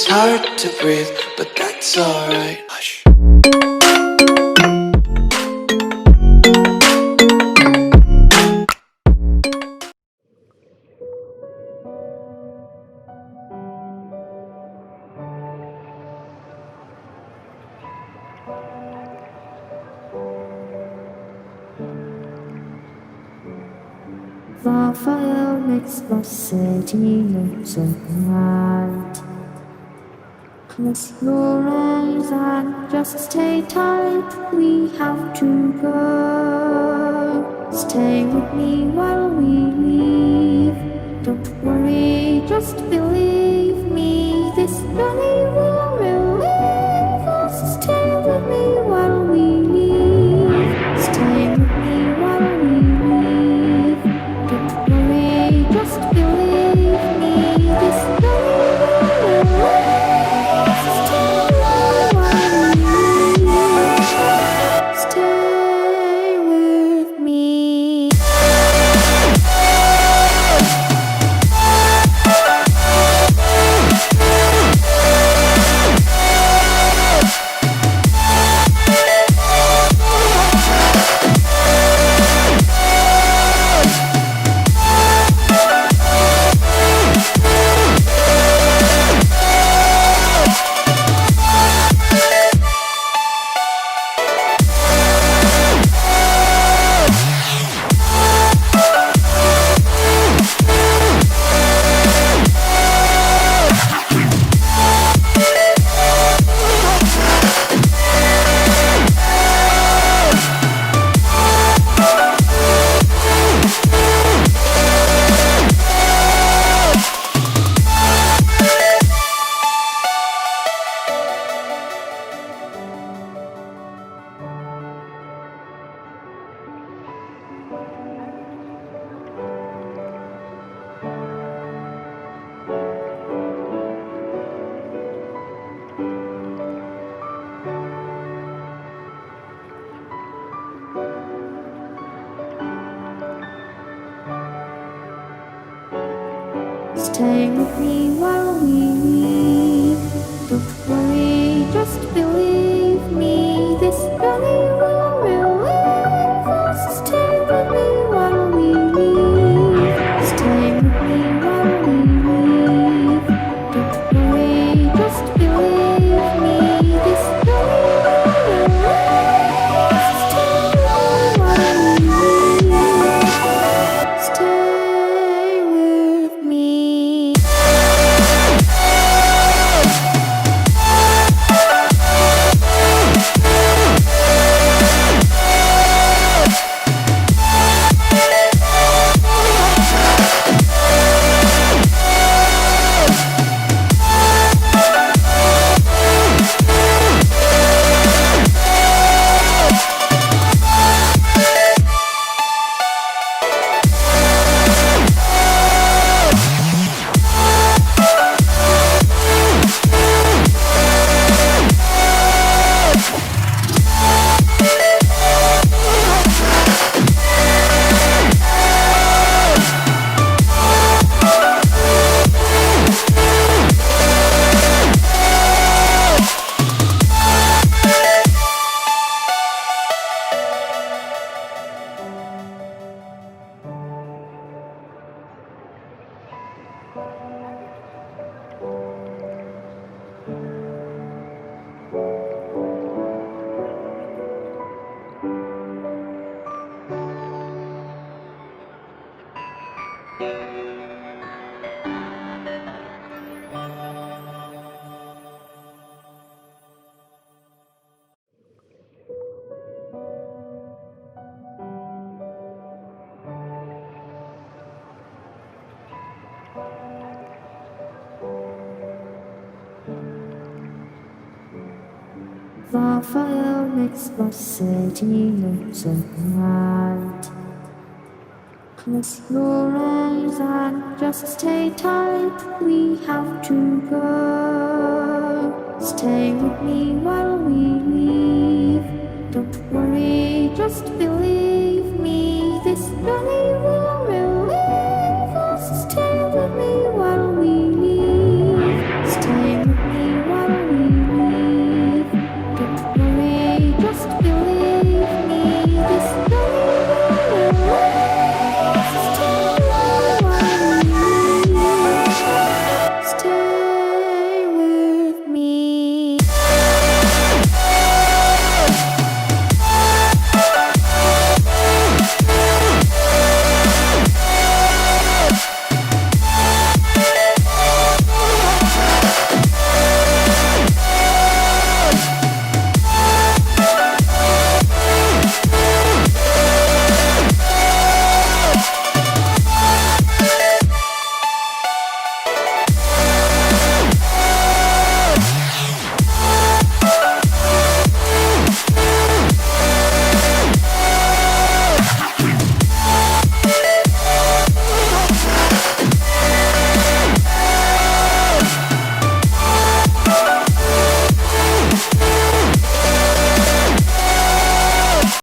hard to breathe, but that's alright. Hush. The fire makes the city look so bright. Close your eyes and just stay tight. We have to go. Stay with me while we leave. Don't worry, just believe me. This journey will relieve us. Stay with me while we leave. Stay with me while we leave. Don't worry, just believe me. This journey will relieve us. Stay while we leave. Stay with me. Stay with me while we leave. Don't worry, just believe me. This journey will relieve us. Stay with me while we leave. Stay with me while we leave. Don't worry, just believe me. This journey will relieve us. Stay with me while we leave. Stay with me. The fire makes the city look so bright. Close your eyes and just stay tight. We have to go. Stay with me while we leave. Don't worry, just believe me. This journey will